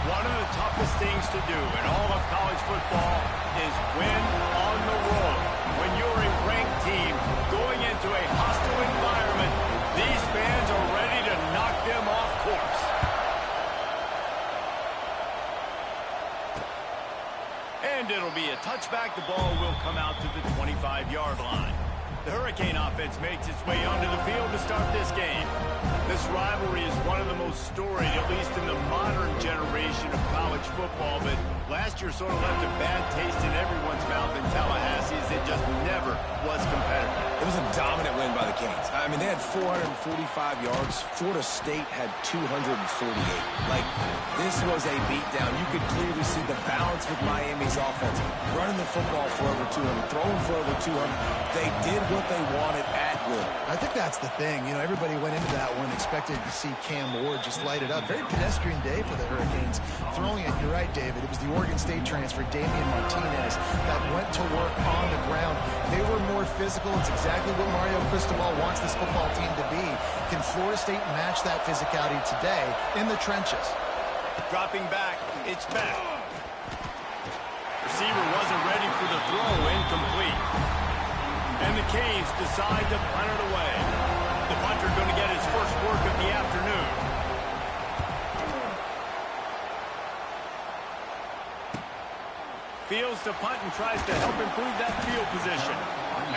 One of the toughest things to do in all of college football is win on the road. When you're a ranked team going into a hostile environment, these fans are ready to knock them off course. And it'll be a touchback. The ball will come out to the 25-yard line. The Hurricane offense makes its way onto the field to start this game. This rivalry is one of the most storied, at least in the modern generation of college football, but last year sort of left a bad taste in everyone's mouth in Tallahassee as it just never was competitive. It was a dominant win by the Canes. I mean, they had 445 yards. Florida State had 248. Like, this was a beatdown. You could clearly see the balance with Miami's offense. Running the football for over 200, throwing for over 200. They did what they wanted at will. I think that's the thing. You know, everybody went into that one expected to see Cam Ward just light it up. Very pedestrian day for the Hurricanes. Throwing it, you're right, David. It was the Oregon State transfer, Damian Martinez, that went to work on the ground. They were more physical. It's exactly what Mario Cristobal wants this football team to be. Can Florida State match that physicality today in the trenches? Dropping back, it's back. Receiver wasn't ready for the throw, incomplete. And the Canes decide to punt it away. The punter going to get his first work of the afternoon. Fields to punt and tries to help improve that field position.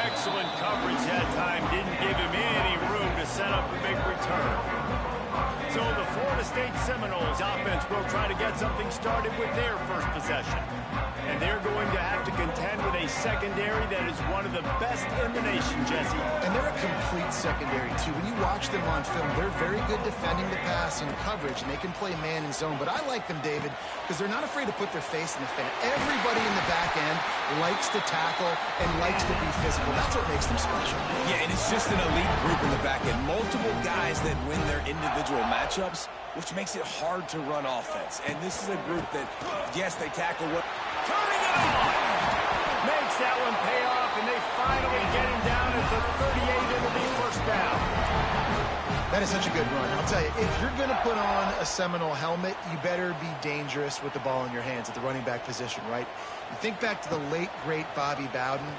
Excellent coverage that time. Didn't give him any room to set up a big return. So the Florida State Seminoles offense will try to get something started with their first possession. And they're going to have to contend with a secondary that is one of the best in the nation, Jesse. And they're a complete secondary, too. When you watch them on film, they're very good defending the pass and coverage, and they can play man and zone. But I like them, David, because they're not afraid to put their face in the fan. Everybody in the back end likes to tackle and likes to be physical. That's what makes them special. Yeah, and it's just an elite group in the back end. Multiple guys that win their individual matchups, which makes it hard to run offense. And this is a group that, yes, they tackle what... Turning it on! Makes that one pay off, and they finally get him down at the 38. It'll be first down. That is such a good run. I'll tell you, if you're going to put on a Seminole helmet, you better be dangerous with the ball in your hands at the running back position, right? You think back to the late, great Bobby Bowden.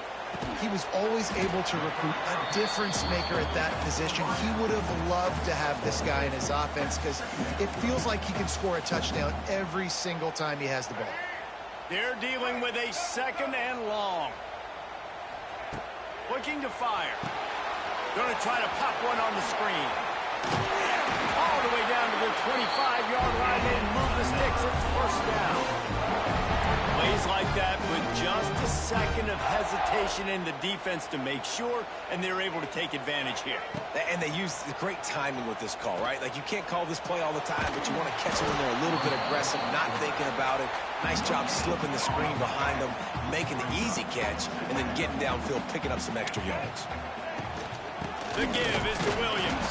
He was always able to recruit a difference maker at that position. He would have loved to have this guy in his offense because it feels like he can score a touchdown every single time he has the ball. They're dealing with a second and long. Looking to fire. Going to try to pop one on the screen. All the way down to the 25-yard line. They didn't move the sticks. It's first down. Plays like that with just a second of hesitation in the defense to make sure, and they're able to take advantage here. And they use the great timing with this call, right? Like, you can't call this play all the time, but you want to catch it when they're a little bit aggressive, not thinking about it. Nice job slipping the screen behind them, making the easy catch, and then getting downfield, picking up some extra yards. The give is to Williams.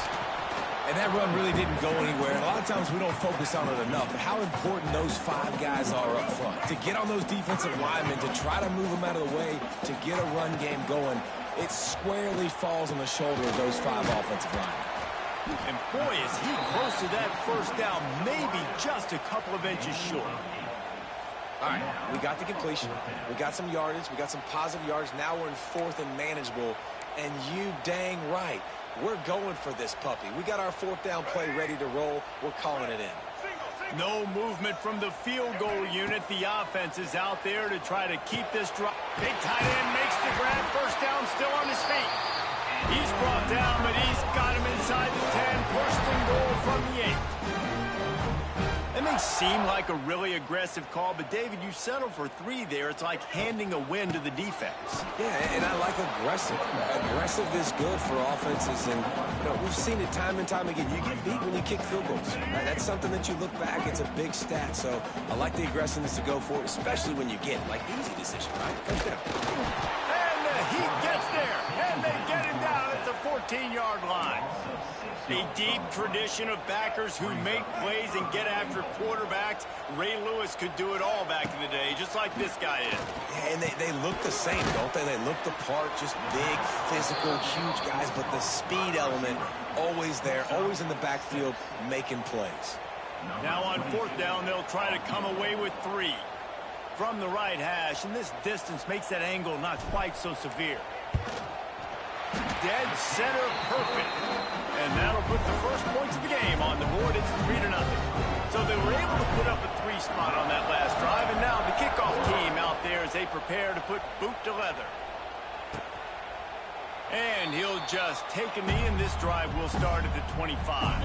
And that run really didn't go anywhere. And a lot of times we don't focus on it enough. But how important those five guys are up front. To get on those defensive linemen, to try to move them out of the way, to get a run game going, it squarely falls on the shoulder of those five offensive linemen. And boy, is he close to that first down, maybe just a couple of inches short. All right, we got the completion. We got some yardage. We got some positive yards. Now we're in fourth and manageable. And you dang right. We're going for this puppy. We got our fourth down play ready to roll. We're calling it in. No movement from the field goal unit. The offense is out there to try to keep this drop. Big tight end makes the grab. First down, still on his feet. He's brought down, but he's got him inside the 10. First and goal from the 8. It may seem like a really aggressive call, but David, you settle for 3 there. It's like handing a win to the defense. Yeah, and I like aggressive. Aggressive is good for offenses, and we've seen it time and time again. You get beat when you kick field goals. Right? That's something that you look back, it's a big stat. So I like the aggressiveness to go for it, especially when you get it. Like, easy decision, right? Comes down. And he gets there, and they get him down at the 14-yard line. A deep tradition of backers who make plays and get after quarterbacks. Ray Lewis could do it all back in the day, just like this guy is. Yeah, and they look the same, don't they? They look the part, just big, physical, huge guys, but the speed element always there, always in the backfield, making plays. Now on fourth down, they'll try to come away with 3. From the right hash, and this distance makes that angle not quite so severe. Dead center perfect. And that'll put the first points of the game on the board. It's 3-0. So they were able to put up a 3 spot on that last drive, and now the kickoff team out there as they prepare to put boot to leather. And he'll just take a knee, and this drive will start at the 25.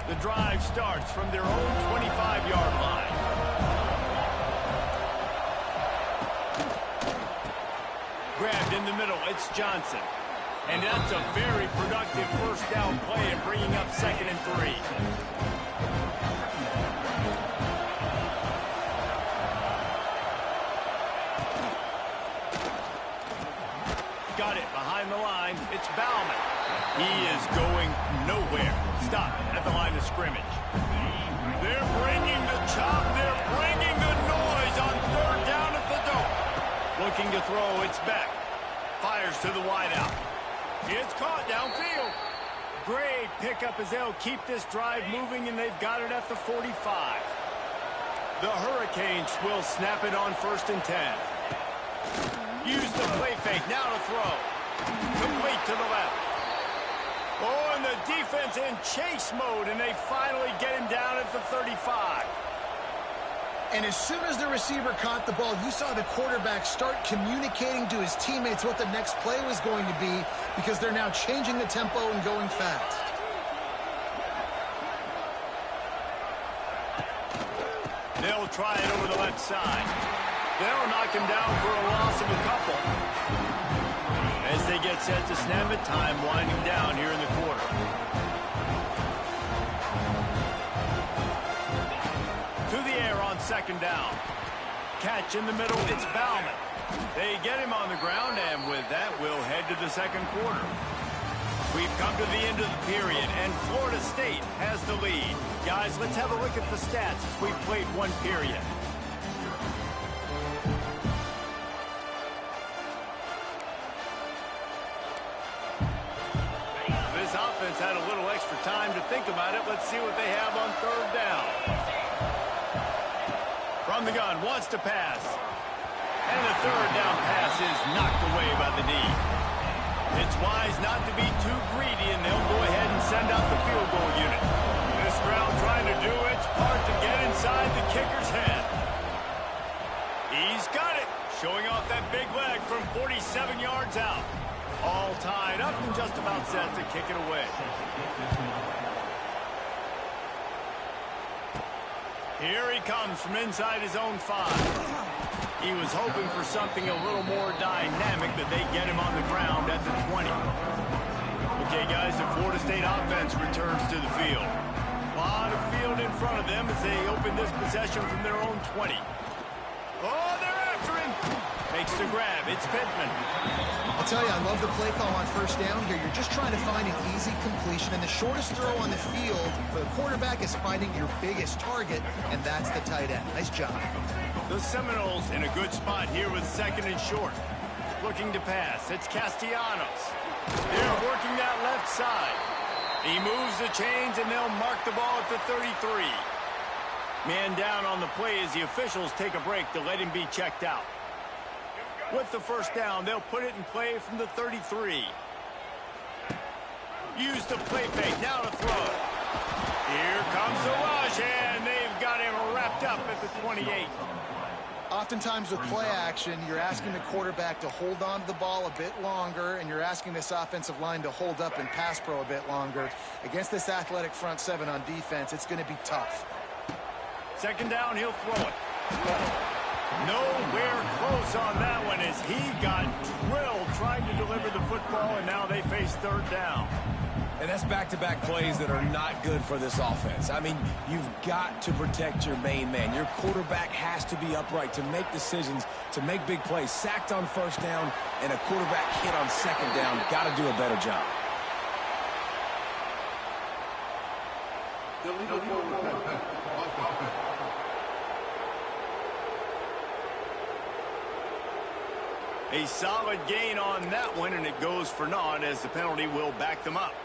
The drive starts from their own 25-yard line. Grabbed in the middle, it's Johnson. And that's a very productive first down play and bringing up 2nd and 3. Got it behind the line. It's Bauman. He is going nowhere. Stop at the line of scrimmage. They're bringing the chop. They're bringing the noise on 3rd down at the dope. Looking to throw. It's Beck. Fires to the wideout. It's caught downfield. Great pickup as they'll keep this drive moving, and they've got it at the 45. The Hurricanes will snap it on 1st and 10. Use the play fake. Now to throw. Complete to the left. Oh, and the defense in chase mode, and they finally get him down at the 35. And as soon as the receiver caught the ball, you saw the quarterback start communicating to his teammates what the next play was going to be, because they're now changing the tempo and going fast. They'll try it over the left side. They'll knock him down for a loss of a couple. As they get set to snap it, time winding down here in the quarter. To the air on 2nd down. Catch in the middle, it's Bauman. They get him on the ground, and with that, we'll head to the 2nd quarter. We've come to the end of the period, and Florida State has the lead. Guys, let's have a look at the stats as we've played 1 period. This offense had a little extra time to think about it. Let's see what they have on 3rd down. From the gun, wants to pass. And the 3rd down pass is knocked away by the D. It's wise not to be too greedy, and they'll go ahead and send out the field goal unit. This crowd trying to do its part to get inside the kicker's head. He's got it, showing off that big leg from 47 yards out. All tied up and just about set to kick it away. Here he comes from inside his own 5. He was hoping for something a little more dynamic, but they get him on the ground at the 20. Okay, guys, the Florida State offense returns to the field. A lot of field in front of them as they open this possession from their own 20. Oh, they're after him. Makes the grab. It's Pittman. I'll tell you, I love the play call on 1st down here. You're just trying to find an easy completion, and the shortest throw on the field for the quarterback is finding your biggest target, and that's the tight end. Nice job. The Seminoles in a good spot here with 2nd and short. Looking to pass. It's Castellanos. They're working that left side. He moves the chains, and they'll mark the ball at the 33. Man down on the play as the officials take a break to let him be checked out. With the 1st down, they'll put it in play from the 33. Use the play fake. Now to throw. Here comes the rush, and they've got him wrapped up at the 28. Oftentimes with play action, you're asking the quarterback to hold on to the ball a bit longer, and you're asking this offensive line to hold up and pass pro a bit longer. Against this athletic front 7 on defense, it's going to be tough. 2nd down, he'll throw it. Nowhere close on that one as he got drilled trying to deliver the football, and now they face 3rd down. And that's back-to-back plays that are not good for this offense. I mean, you've got to protect your main man. Your quarterback has to be upright to make decisions, to make big plays. Sacked on 1st down and a quarterback hit on 2nd down. Got to do a better job. A solid gain on that one, and it goes for naught as the penalty will back them up.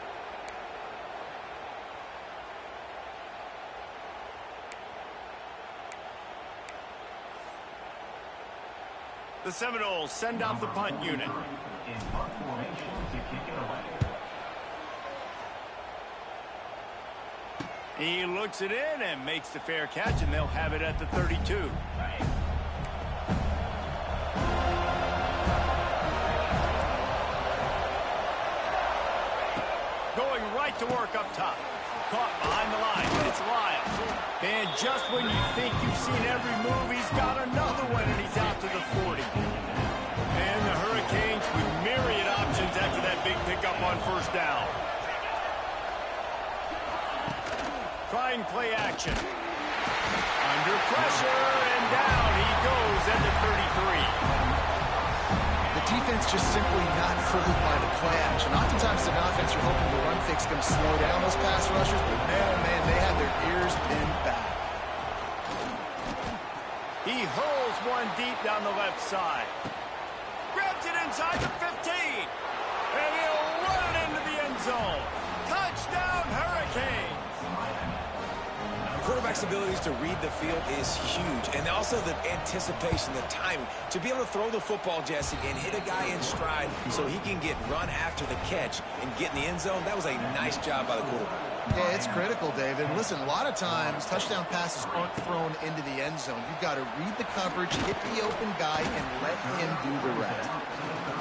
The Seminoles send out the punt unit. He looks it in and makes the fair catch, and they'll have it at the 32. Going right to work up top. Caught behind the line. It's Lyle. And just when you think you've seen every move, he's got another one, and he's out to the 40. And the Hurricanes with myriad options after that big pickup on first down. Trying play action. Under pressure, and down he goes at the 33. The defense just simply not fooled by the play action. Oftentimes, an offense, you're hoping the run fix can slow down those pass rushers, but man, oh man, they have their ears pinned back. He hurls one deep down the left side. Grabs it inside the 15. And he'll run it into the end zone. Touchdown, Hurricanes. Quarterback's abilities to read the field is huge, and also the anticipation, the timing. To be able to throw the football, Jesse, and hit a guy in stride so he can get run after the catch and get in the end zone, that was a nice job by the quarterback. Yeah, it's critical, David. Listen, a lot of times, touchdown passes aren't thrown into the end zone. You've got to read the coverage, hit the open guy, and let him do the rest.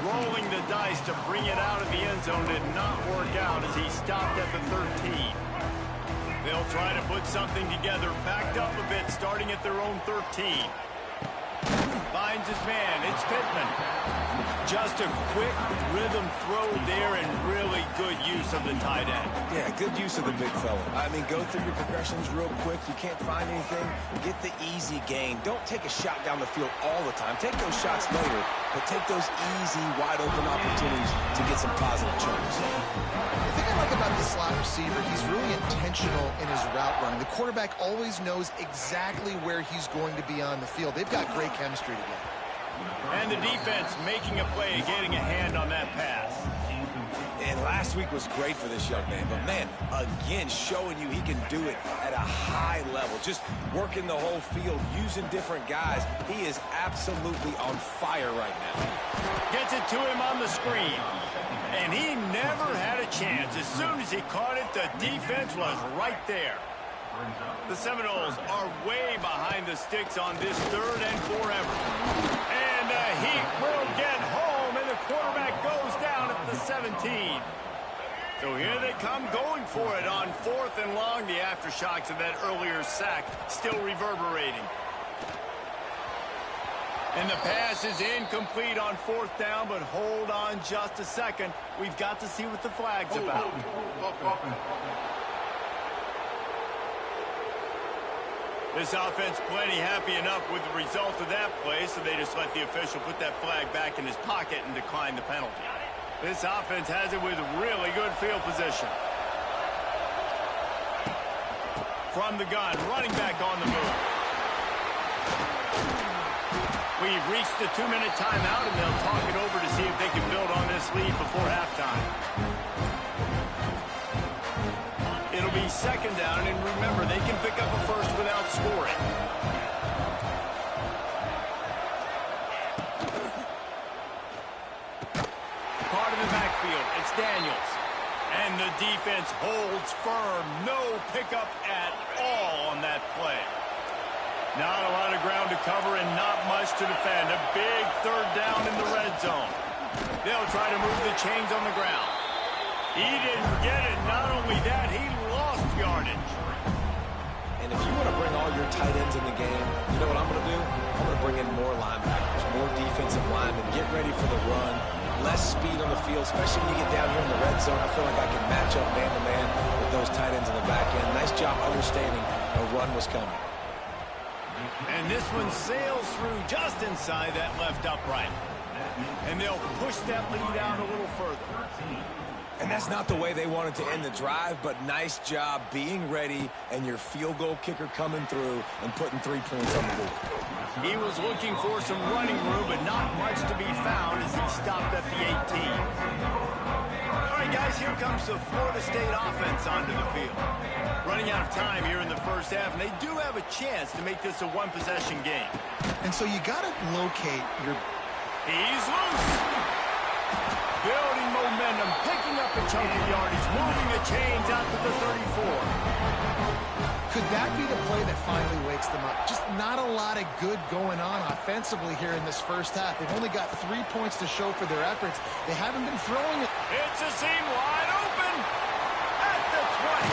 Rolling the dice to bring it out of the end zone did not work out as he stopped at the 13. They'll try to put something together, backed up a bit, starting at their own 13. Finds his man. It's Pittman. Just a quick rhythm throw there and really good use of the tight end. Yeah, good use of the big fella. I mean, go through your progressions real quick. You can't find anything. Get the easy gain. Don't take a shot down the field all the time. Take those shots later, but take those easy, wide-open opportunities to get some positive chunks. The thing I like about the slot receiver, he's really intentional in his route running. The quarterback always knows exactly where he's going to be on the field. They've got great chemistry together. And the defense making a play, getting a hand on that pass. And last week was great for this young man. But, man, again, showing you he can do it at a high level. Just working the whole field, using different guys. He is absolutely on fire right now. Gets it to him on the screen. And he never had a chance. As soon as he caught it, the defense was right there. The Seminoles are way behind the sticks on this 3rd and forever. And the Heat will get home, and the quarterback goes down at the 17. So here they come going for it on 4th and long. The aftershocks of that earlier sack still reverberating. And the pass is incomplete on 4th down, but hold on just a second. We've got to see what the flag's about. This offense plenty happy enough with the result of that play, so they just let the official put that flag back in his pocket and decline the penalty. This offense has it with really good field position. From the gun, running back on the move. We've reached the 2-minute timeout, and they'll talk it over to see if they can build on this lead before halftime. It'll be 2nd down, and remember, they can pick up a first without scoring. Caught in the backfield, it's Daniels. And the defense holds firm. No pickup at all on that play. Not a lot of ground to cover and not much to defend. A big 3rd down in the red zone. They'll try to move the chains on the ground. He didn't get it. Not only that, he lost yardage. And if you want to bring all your tight ends in the game, you know what I'm going to do? I'm going to bring in more linebackers, more defensive linemen, get ready for the run, less speed on the field, especially when you get down here in the red zone. I feel like I can match up man-to-man with those tight ends in the back end. Nice job understanding a run was coming. And this one sails through just inside that left upright. And they'll push that lead out a little further. And that's not the way they wanted to end the drive, but nice job being ready and your field goal kicker coming through and putting 3 points on the board. He was looking for some running room, but not much to be found as he stopped at the 18. All right, guys, here comes the Florida State offense onto the field. Running out of time here in the first half, and they do have a chance to make this a one-possession game. And so you got to locate your He's loose. Building momentum, picking up a chunk of yardage, moving the chains out to the 34. Could that be the play that finally wakes them up? Just not a lot of good going on offensively here in this first half. They've only got 3 points to show for their efforts. They haven't been throwing it. It's a seam wide open at the 20.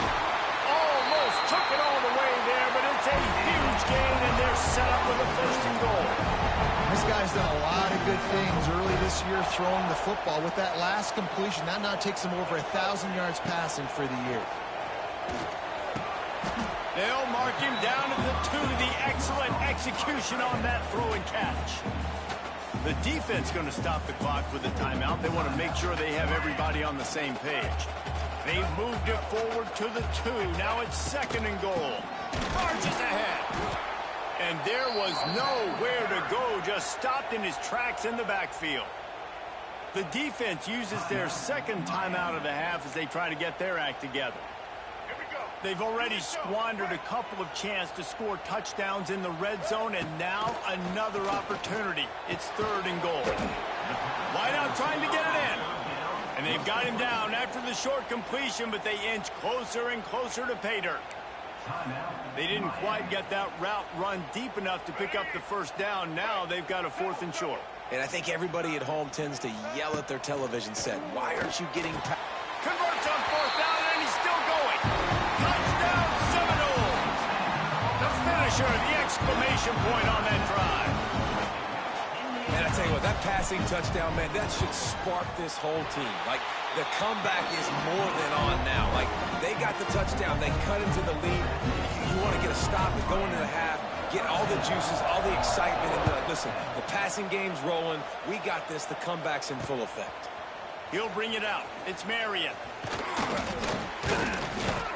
Almost took it all the way there, but it's a huge gain, and they're set up with a first and goal. This guy's done a lot of good things early this year throwing the football. With that last completion, that now takes him over 1,000 yards passing for the year. They'll mark him down at the 2. The excellent execution on that throw and catch. The defense going to stop the clock with a timeout. They want to make sure they have everybody on the same page. They've moved it forward to the 2. Now it's second and goal. Charges ahead. And there was nowhere to go. Just stopped in his tracks in the backfield. The defense uses their second timeout of the half as they try to get their act together. They've already squandered a couple of chances to score touchdowns in the red zone, and now another opportunity. It's third and goal. Wideout trying to get it in. And they've got him down after the short completion, but they inch closer and closer to pay dirt. They didn't quite get that route run deep enough to pick up the first down. Now they've got a 4th and short. And I think everybody at home tends to yell at their television set. Why aren't you getting... Converts on 4th down, and he's still going. Touchdown, Seminoles. The finisher, the exclamation point on that drive. And I tell you what, that passing touchdown, man, that should spark this whole team. Like, the comeback is more than on now. Like, they got the touchdown. They cut into the lead. You want to get a stop and go into the half, get all the juices, all the excitement, and be like, listen, the passing game's rolling. We got this. The comeback's in full effect. He'll bring it out. It's Marion.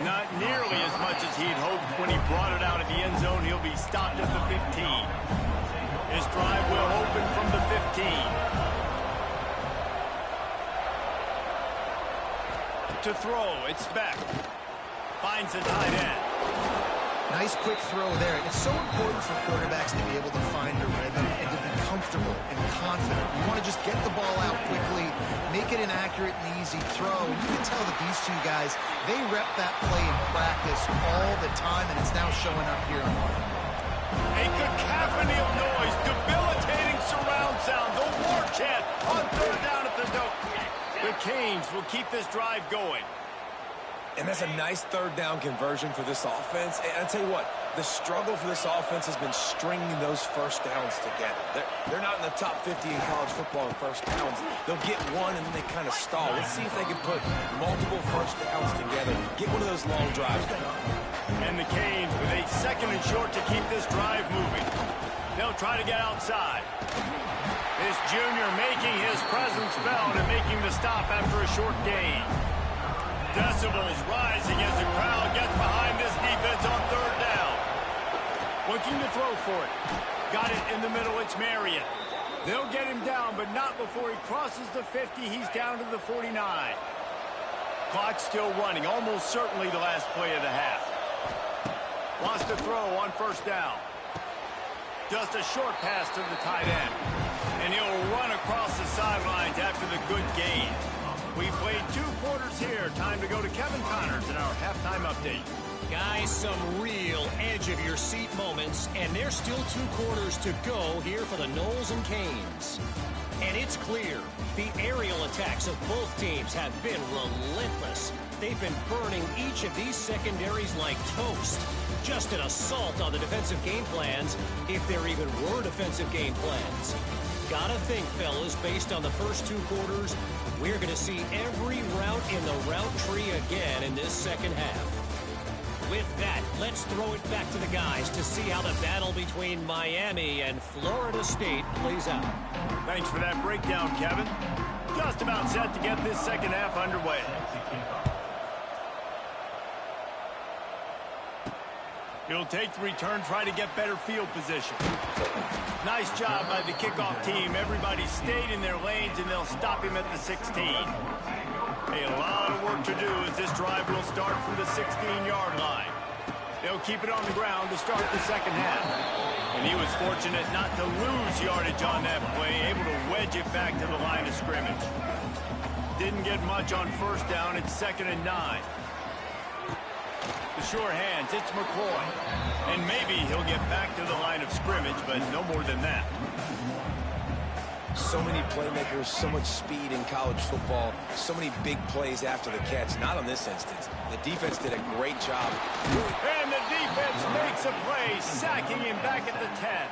Not nearly as much as he'd hoped when he brought it out of the end zone. He'll be stopped at the 15. His drive will open from the 15. To throw, it's Beck. Finds the tight end. Nice quick throw there. It's so important for quarterbacks to be able to find a rhythm and to be comfortable and confident. You want to just get the ball out quickly, make it an accurate and easy throw. And you can tell that these two guys, they rep that play in practice all the time, and it's now showing up here on Monday. A cacophony of noise, debilitating surround sound, the war chant on third down at the dope. The Canes will keep this drive going. And that's a nice third down conversion for this offense. And I tell you what, the struggle for this offense has been stringing those first downs together. They're not in the top 50 in college football in first downs. They'll get one and then they kind of stall. Let's see if they can put multiple first downs together, get one of those long drives going. And the Canes with a second and short to keep this drive moving. They'll try to get outside. This junior making his presence felt and making the stop after a short gain. Decibels rising as the crowd gets behind this defense on third down. Looking to throw for it. Got it in the middle. It's Marion. They'll get him down, but not before he crosses the 50. He's down to the 49. Clock still running. Almost certainly the last play of the half. Wants to throw on first down. Just a short pass to the tight end. And he'll run across the sidelines after the good gain. We played 2 quarters here. Time to go to Kevin Connors in our halftime update. Guys, some real edge-of-your-seat moments, and there's still 2 quarters to go here for the Noles and Canes. And it's clear, the aerial attacks of both teams have been relentless. They've been burning each of these secondaries like toast. Just an assault on the defensive game plans, if there even were defensive game plans. Gotta think, fellas, based on the first 2 quarters, we're going to see every route in the route tree again in this second half. With that, let's throw it back to the guys to see how the battle between Miami and Florida State plays out. Thanks for that breakdown, Kevin. Just about set to get this second half underway. He'll take the return, try to get better field position. Nice job by the kickoff team. Everybody stayed in their lanes, and they'll stop him at the 16. A lot of work to do as this drive will start from the 16-yard line. They'll They'll keep it on the ground to start the second half. And he was fortunate not to lose yardage on that play, able to wedge it back to the line of scrimmage. Didn't get much on first down. It's 2nd and 9. The sure hands, it's McCoy. And maybe he'll get back to the line of scrimmage, but no more than that. So many playmakers, so much speed in college football, so many big plays after the catch. Not on this instance. The defense did a great job. And the defense makes a play, sacking him back at the 10.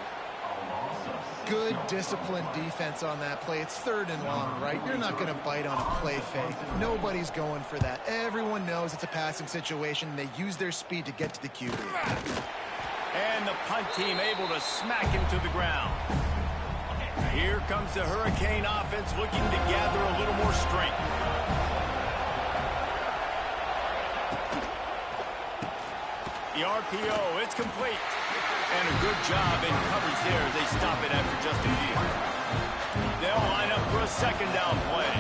Good, disciplined defense on that play. It's 3rd and long, right? You're not going to bite on a play fake. Nobody's going for that. Everyone knows it's a passing situation. They use their speed to get to the QB. And the punt team able to smack him to the ground. Here comes the Hurricane offense looking to gather a little more strength. The RPO, it's complete. And a good job in coverage there as they stop it after just a few. They'll line up for a 2nd down play.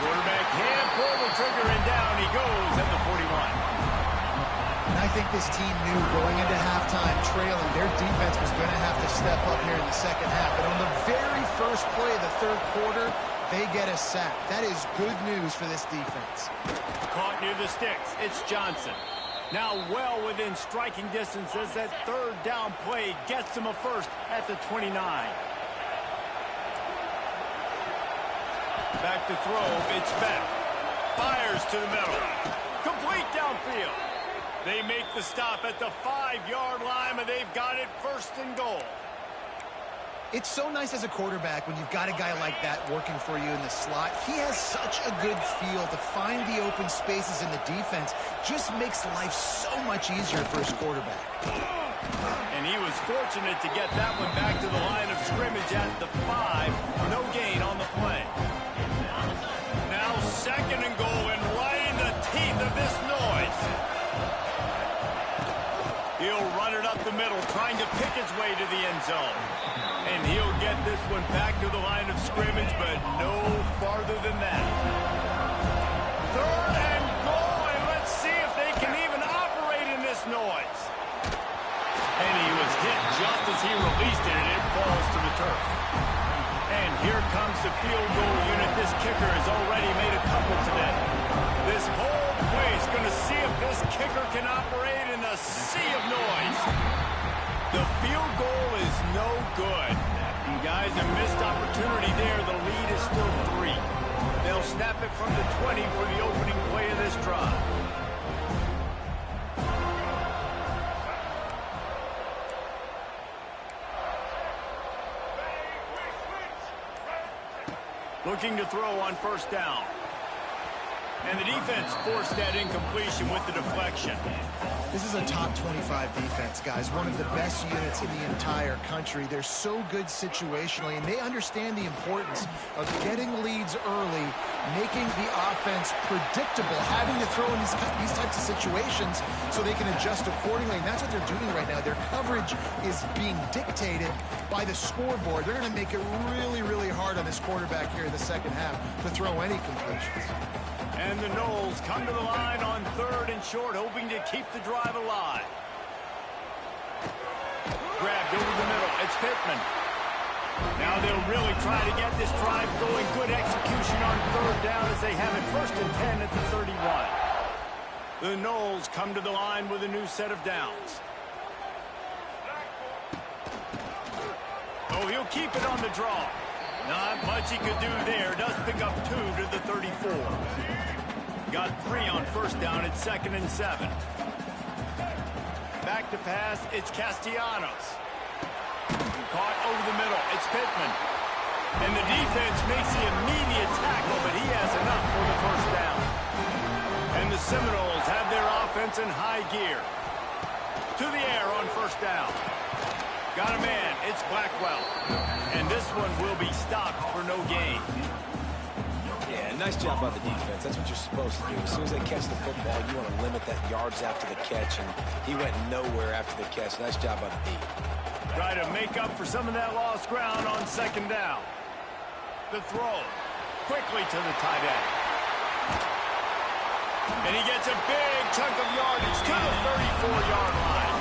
Quarterback hand, pull the trigger, and down he goes at the 41. And I think this team knew going into halftime trailing, their defense was going to have to step up here in the second half. But on the very first play of the 3rd quarter, they get a sack. That is good news for this defense. Caught near the sticks. It's Johnson. Now well within striking distance as that 3rd down play gets them a first at the 29. Back to throw. It's Beck. Fires to the middle. Complete downfield. They make the stop at the 5-yard line, and they've got it 1st and goal. It's so nice as a quarterback when you've got a guy like that working for you in the slot. He has such a good feel to find the open spaces in the defense. Just makes life so much easier for his quarterback. And he was fortunate to get that one back to the line of scrimmage at the 5. No gain on the play. Now 2nd and goal, and right in the teeth of this noise. He'll run it up the middle, trying to pick his way to the end zone. And he'll get this one back to the line of scrimmage, but no farther than that. 3rd and goal, and let's see if they can even operate in this noise. And he was hit just as he released it, and it falls to the turf. And here comes the field goal unit. This kicker has already made a couple today. This whole place going to see if this kicker can operate in the sea of noise. The field goal is no good. Guys, a missed opportunity there. The lead is still 3. They'll snap it from the 20 for the opening play of this drive. Looking to throw on 1st down. And the defense forced that incompletion with the deflection. This is a top 25 defense, guys. One of the best units in the entire country. They're so good situationally, and they understand the importance of getting leads early, making the offense predictable, having to throw in these types of situations so they can adjust accordingly. And that's what they're doing right now. Their coverage is being dictated by the scoreboard. They're going to make it really, really hard on this quarterback here in the second half to throw any completions. And the Noles come to the line on 3rd and short, hoping to keep the drive alive. Grabbed over the middle. It's Pittman. Now they'll really try to get this drive going. Good execution on 3rd down as they have it 1st and 10 at the 31. The Noles come to the line with a new set of downs. Oh, he'll keep it on the draw. Not much he could do there. Does pick up 2 to the 34. Got 3 on 1st down. It's 2nd and 7. Back to pass. It's Castellanos. Caught over the middle. It's Pittman. And the defense makes the immediate tackle, but he has enough for the 1st down. And the Seminoles have their offense in high gear. To the air on 1st down. Got a man. It's Blackwell. And this one will be stopped for no gain. Yeah, nice job by the defense. That's what you're supposed to do. As soon as they catch the football, you want to limit that yards after the catch, and he went nowhere after the catch. Nice job by the D. Try to make up for some of that lost ground on 2nd down. The throw. quickly to the tight end. And he gets a big chunk of yardage to the 34-yard line.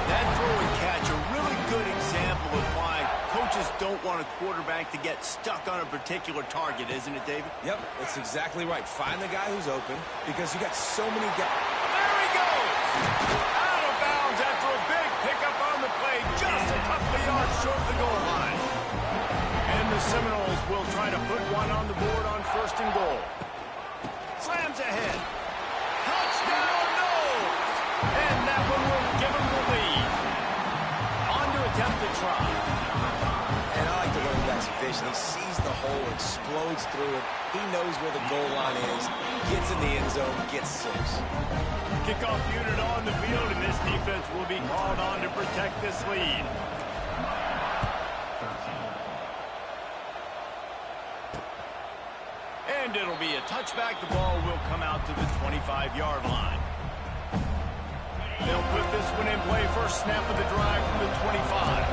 That throw and catch, a really good example of why coaches don't want a quarterback to get stuck on a particular target, isn't it, David? Yep, that's exactly right. Find the guy who's open because you got so many guys. There he goes! Out of bounds after a big pickup on the play, just a couple of yards short of the goal line. And the Seminoles will try to put one on the board on 1st and goal. Slams ahead. Touchdown, no! And that one will give him the lead. On to attempt to try. And I like the running back's vision. He sees the hole, explodes through it. He knows where the goal line is, gets in the end zone, gets 6. Kickoff unit on the field, and this defense will be called on to protect this lead. And it'll be a touchback. The ball will come out to the 25-yard line. They'll put this one in play. First snap of the drive from the 25.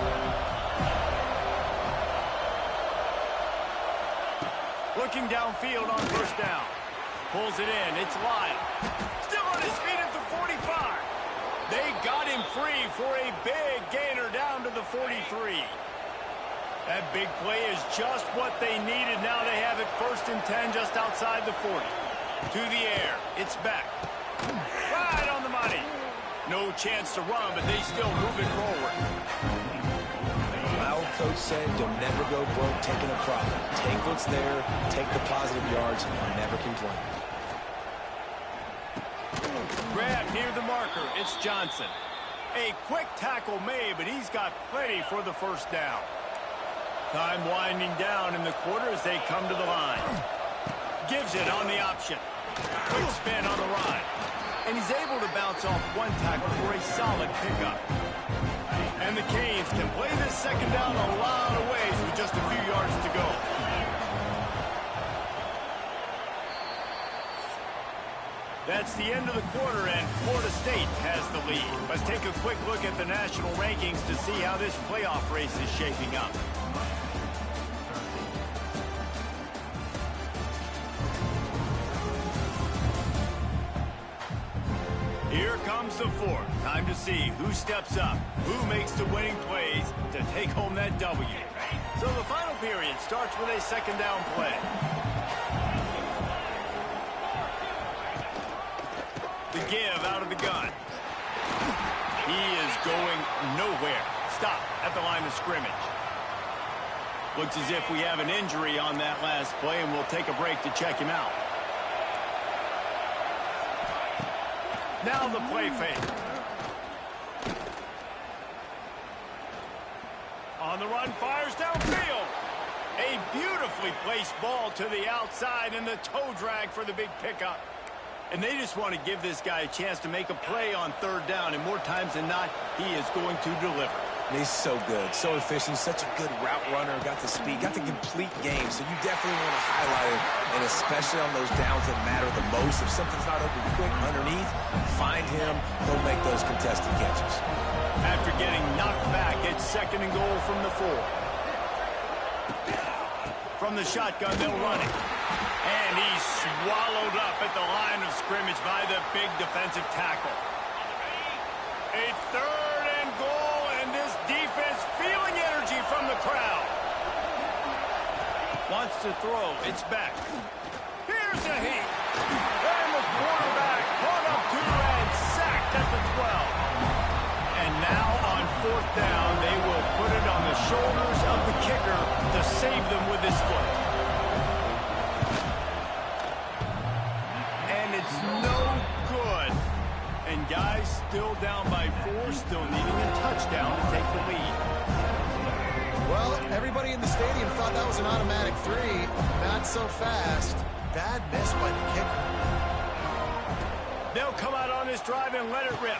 Looking downfield on 1st down. Pulls it in. It's Lyle. Still on his feet at the 45. They got him free for a big gainer down to the 43. That big play is just what they needed. Now they have it 1st and 10 just outside the 40. To the air. It's back. Right on the money. No chance to run, but they still move it forward. My old coach said, don't never go broke taking a profit. Take what's there, take the positive yards, and never complain. Grab near the marker. It's Johnson. A quick tackle made, but he's got plenty for the 1st down. Time winding down in the quarter as they come to the line. Gives it on the option. Quick spin on the ride. And he's able to bounce off one tackle for a solid pickup. And the Canes can play this 2nd down a lot of ways with just a few yards to go. That's the end of the quarter, and Florida State has the lead. Let's take a quick look at the national rankings to see how this playoff race is shaping up. Here comes the 4th. Time to see who steps up, who makes the winning plays to take home that W. So the final period starts with a 2nd down play. The give out of the gun. He is going nowhere. Stop at the line of scrimmage. Looks as if we have an injury on that last play, and we'll take a break to check him out. Now the play fake. On the run, fires downfield. A beautifully placed ball to the outside, and the toe drag for the big pickup. And they just want to give this guy a chance to make a play on 3rd down, and more times than not, he is going to deliver. And he's so good, so efficient, such a good route runner, got the speed, got the complete game, so you definitely want to highlight it, and especially on those downs that matter the most. If something's not open quick underneath, find him, he'll make those contested catches. After getting knocked back, it's 2nd and goal from the 4. From the shotgun, they'll run it. And he's swallowed up at the line of scrimmage by the big defensive tackle. A 3rd and goal, and this defense feeling energy from the crowd. Wants to throw. It's back. Here's a heat. And the quarterback caught up to and sacked at the 12. And now on 4th down, they will put it on the shoulders of the kicker to save them with his foot. And it's no good. And guys still down by 4, still needing a touchdown to take the lead. Well, everybody in the stadium thought that was an automatic 3. Not so fast. Bad miss by the kicker. They'll come out on this drive and let it rip.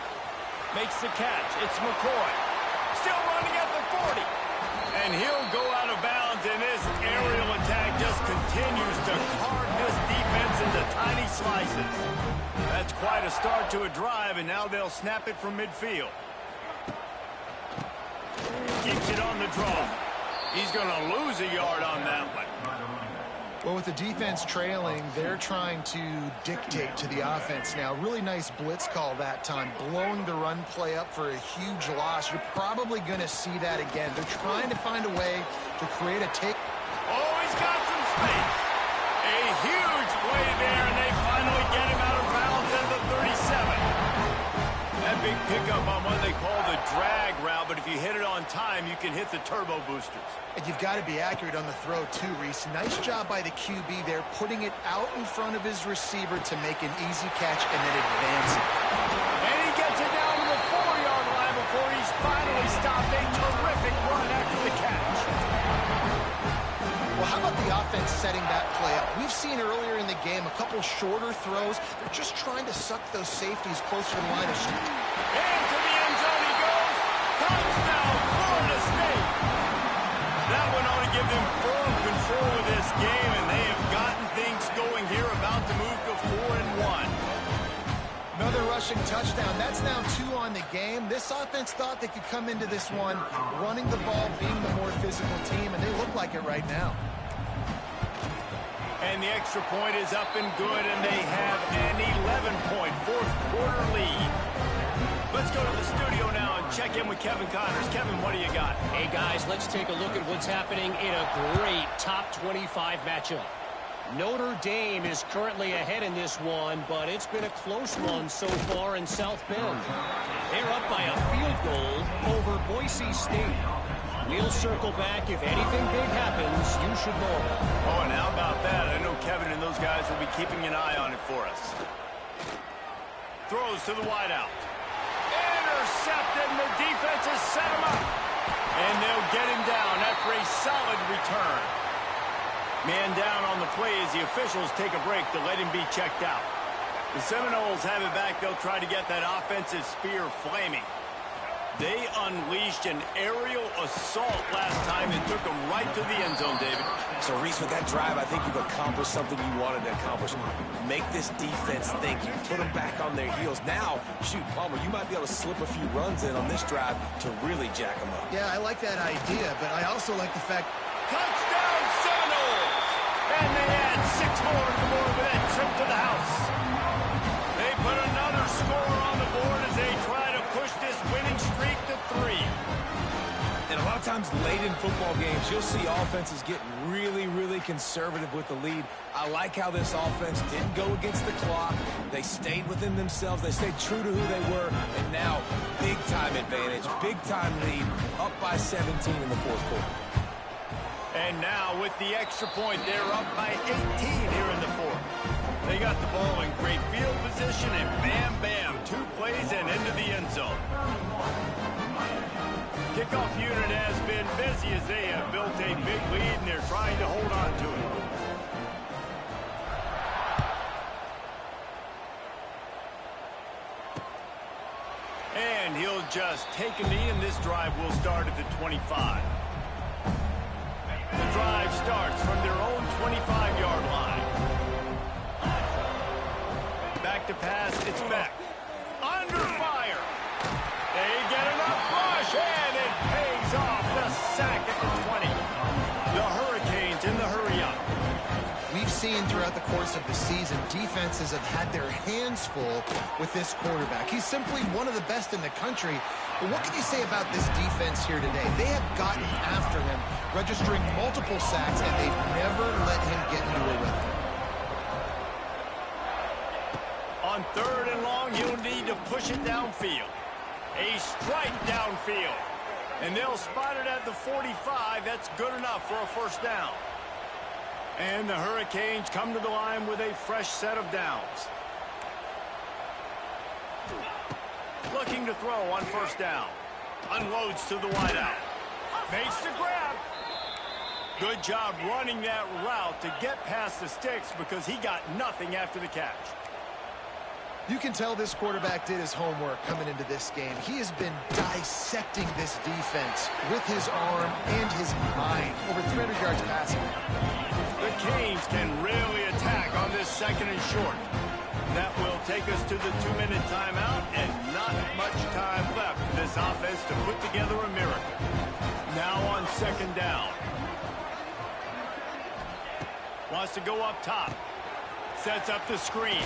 Makes the catch. It's McCoy. Still running at the 40. And he'll go out of bounds, and this aerial attack just continues to carve this defense into tiny slices. That's quite a start to a drive, and now they'll snap it from midfield. Keeps it on the draw. He's going to lose a yard on that one. Well, with the defense trailing, they're trying to dictate to the offense now. Really nice blitz call that time, blowing the run play up for a huge loss. You're probably going to see that again. They're trying to find a way to create a take. Oh, he's got some space. A huge play there, and they finally get him out of bounds at the 37. That big pickup on what they call the drag route, but if you hit it on time, you can hit the turbo boosters. And you've got to be accurate on the throw, too, Reese. Nice job by the QB there, putting it out in front of his receiver to make an easy catch and then advance it. And he gets it down to the 4-yard line before he's finally stopped. A terrific run after the catch. Well, how about the offense setting that play up? We've seen earlier in the game a couple shorter throws. They're just trying to suck those safeties closer to the line of scrimmage. And to the end zone he goes. Touchdown, Florida State. That one ought to give them firm control of this game, and they have gotten things going here, about to move to 4-1. Another rushing touchdown. That's now 2 on the game. This offense thought they could come into this one running the ball, being the more physical team, and they look like it right now. And the extra point is up and good, and they have an 11-point fourth-quarter lead. Let's go to the studio now and check in with Kevin Connors. Kevin, what do you got? Hey, guys, let's take a look at what's happening in a great top 25 matchup. Notre Dame is currently ahead in this one, but it's been a close one so far in South Bend. They're up by a field goal over Boise State. We'll circle back. If anything big happens, you should know about it. Oh, and how about that? I know Kevin and those guys will be keeping an eye on it for us. Throws to the wideout. Intercepted, and the defense has set him up. And they'll get him down after a solid return. Man down on the play as the officials take a break to let him be checked out. The Seminoles have it back. They'll try to get that offensive spear flaming. They unleashed an aerial assault last time and took them right to the end zone, David. So, Reese, with that drive, I think you've accomplished something you wanted to accomplish. Make this defense think. You put them back on their heels. Now, shoot, Palmer, you might be able to slip a few runs in on this drive to really jack them up. Yeah, I like that idea, but I also like the fact... Touchdown, Seminoles! And they add 6 more to the board with that trip to the house. They put another score on the board as they try to push this winning streak to 3. And a lot of times late in football games, you'll see offenses get really, really conservative with the lead. I like how this offense didn't go against the clock. They stayed within themselves. They stayed true to who they were. And now, big-time advantage, big-time lead, up by 17 in the fourth quarter. And now, with the extra point, they're up by 18 here in the fourth. They got the ball in great field position, and bam, bam, 2 plays and into the end zone. Kickoff unit has been busy as they have built a big lead, and they're trying to hold on to it. And he'll just take a knee, and this drive will start at the 25. The drive starts from their own 25-yard line. Back to pass, it's back. Under fire. They get enough rush, and it pays off. The sack at the 20. The Hurricanes in the hurry-up. We've seen throughout the course of the season, defenses have had their hands full with this quarterback. He's simply one of the best in the country. But what can you say about this defense here today? They have gotten after him, registering multiple sacks, and they've never let him get into a rhythm. On 3rd and long, he'll need to push it downfield. A strike downfield. And they'll spot it at the 45. That's good enough for a first down. And the Hurricanes come to the line with a fresh set of downs. Looking to throw on first down. Unloads to the wideout. Makes the grab. Good job running that route to get past the sticks because he got nothing after the catch. You can tell this quarterback did his homework coming into this game. He has been dissecting this defense with his arm and his mind. Over 300 yards passing. The Canes can really attack on this 2nd and short. That will take us to the 2-minute timeout, and not much time left for this offense to put together a miracle. Now on 2nd down. Wants to go up top. Sets up the screen.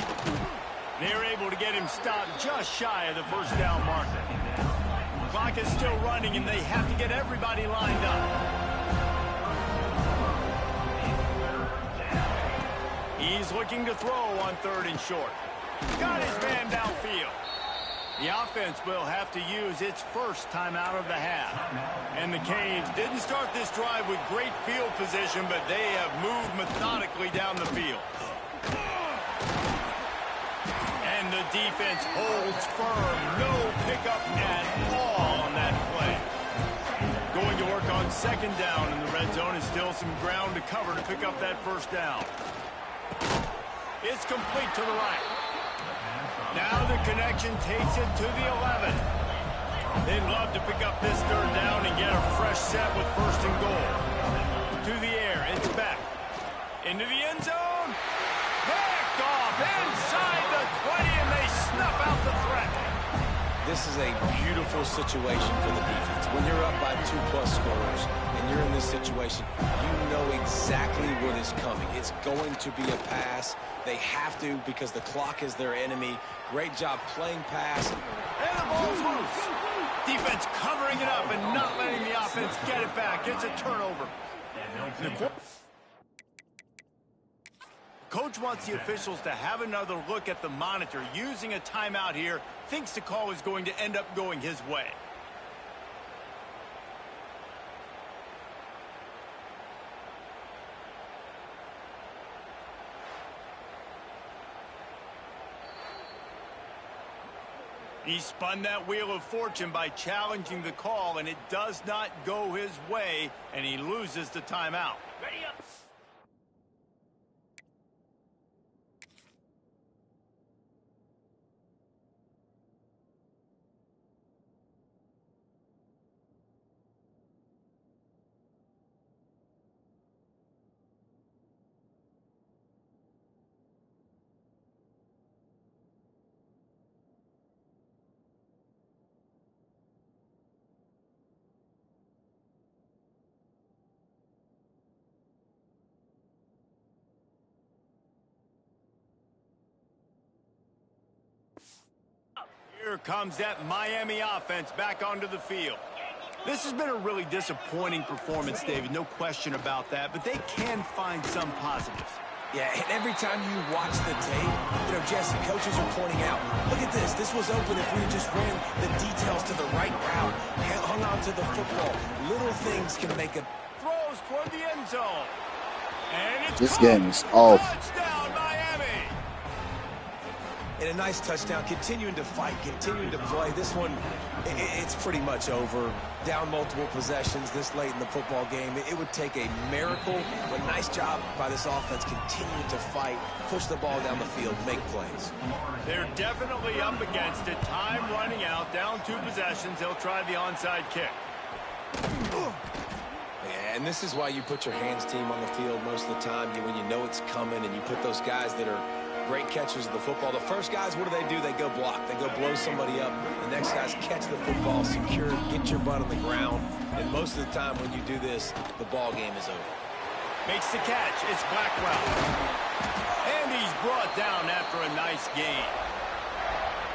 They're able to get him stopped just shy of the first down marker. Clock is still running, and they have to get everybody lined up. He's looking to throw on 3rd and short. Got his man downfield. The offense will have to use its first timeout of the half. And the Canes didn't start this drive with great field position, but they have moved methodically down the field. And the defense holds firm. No pickup at all on that play. Going to work on 2nd down in the red zone, and still some ground to cover to pick up that first down. It's complete to the right. Now the connection takes it to the 11. They'd love to pick up this 3rd down and get a fresh set with 1st and goal. To the air, it's back. Into the end zone. Picked off inside the 20, and they snuff out the threat. This is a beautiful situation for the defense. When you're up by 2+ scores and you're in this situation, you know exactly what is coming. It's going to be a pass. They have to, because the clock is their enemy. Great job playing pass. And the ball's loose. Defense covering it up and not letting the offense get it back. It's a turnover. Coach wants the officials to have another look at the monitor. Using a timeout here, thinks the call is going to end up going his way. He spun that wheel of fortune by challenging the call, and it does not go his way, and he loses the timeout. Ready up. Here comes that Miami offense back onto the field. This has been a really disappointing performance, David, no question about that, but they can find some positives. Yeah, and every time you watch the tape, Jesse, coaches are pointing out, look at this. This was open if we just ran the details to the right route, hung on to the football. Little things can make a... Throws toward the end zone. And it's this game is off. Touchdown, Miami. And a nice touchdown, continuing to fight, continuing to play. This one, it's pretty much over. Down multiple possessions this late in the football game. It would take a miracle, but nice job by this offense continuing to fight, push the ball down the field, make plays. They're definitely up against it. Time running out, down 2 possessions. They'll try the onside kick. Yeah, and this is why you put your hands team on the field most of the time, when you know it's coming, and you put those guys that are great catchers of the football. The first guys, what do? They go block. They go blow somebody up. The next guys catch the football, secure, get your butt on the ground. And most of the time when you do this, the ball game is over. Makes the catch. It's Blackwell. And he's brought down after a nice gain.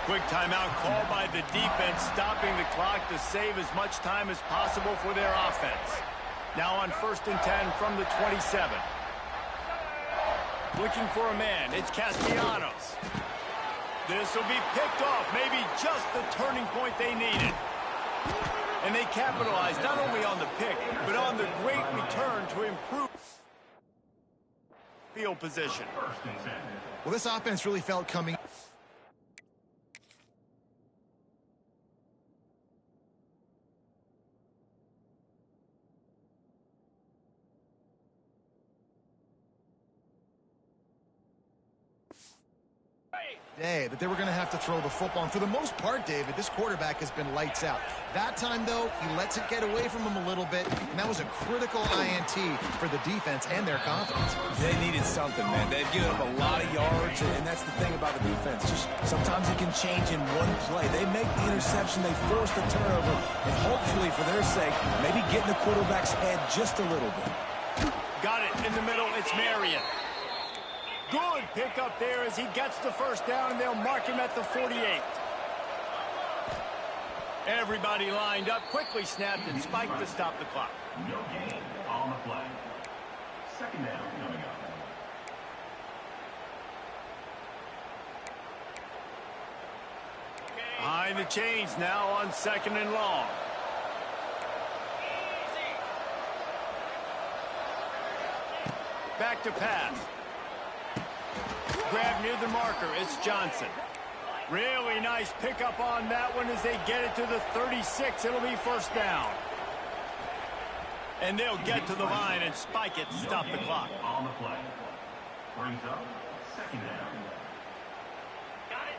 Quick timeout called by the defense, stopping the clock to save as much time as possible for their offense. Now on 1st and 10 from the 27. Looking for a man. It's Castellanos. This will be picked off. Maybe just the turning point they needed. And they capitalized not only on the pick, but on the great return to improve field position. Well, this offense really felt coming. That they were going to have to throw the football. And for the most part, David, this quarterback has been lights out. That time, though, he lets it get away from him a little bit, and that was a critical INT for the defense and their confidence. They needed something, man. They've given up a lot of yards, and that's the thing about the defense. Just sometimes it can change in one play. They make the interception, they force the turnover, and hopefully, for their sake, maybe get in the quarterback's head just a little bit. Got it in the middle. It's Marion. Good pickup there as he gets the first down, and they'll mark him at the 48. Everybody lined up, quickly snapped and spiked to stop the clock. No gain on the play. Second down coming up. Behind the chains now on 2nd and long. Back to pass. Grab near the marker. It's Johnson. Really nice pickup on that one as they get it to the 36. It'll be first down. And they'll get to the line and spike it to stop the clock. On the play. Brings up second down.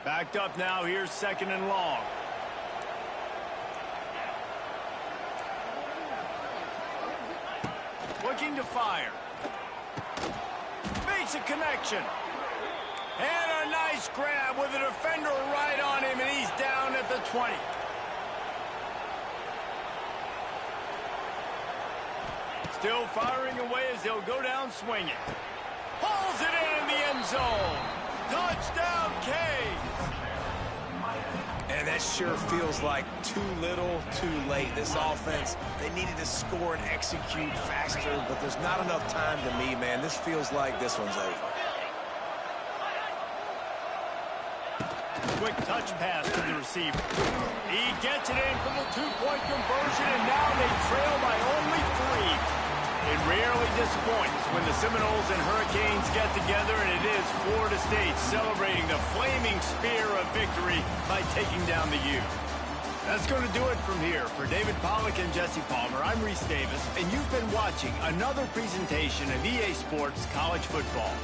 Backed up now. Here's 2nd and long. Looking to fire. Makes a connection. And a nice grab with a defender right on him, and he's down at the 20. Still firing away as they'll go down swinging. Pulls it in the end zone. Touchdown, Canes. And that sure feels like too little, too late. This offense, they needed to score and execute faster, but there's not enough time to me, man. This feels like this one's over. Quick touch pass to the receiver. He gets it in for the two-point conversion, and now they trail by only 3. It rarely disappoints when the Seminoles and Hurricanes get together, and it is Florida State celebrating the flaming spear of victory by taking down the U. That's going to do it from here. For David Pollack and Jesse Palmer, I'm Reese Davis, and you've been watching another presentation of EA Sports College Football.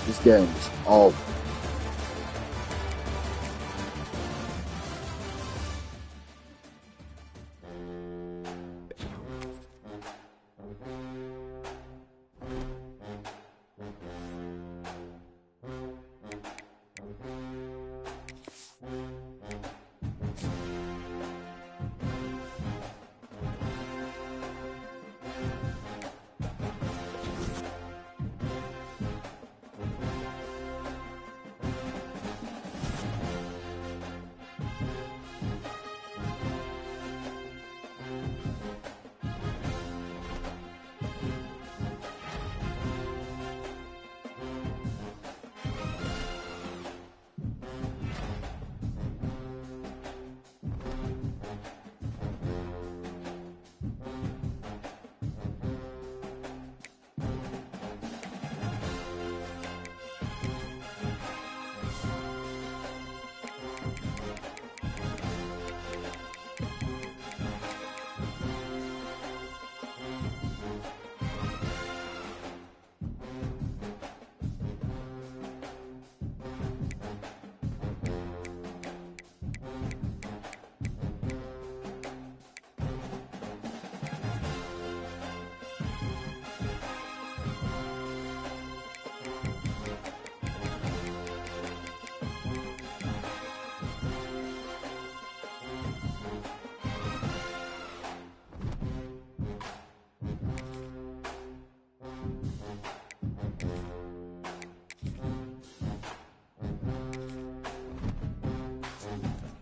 This game is all.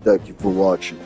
Thank you for watching.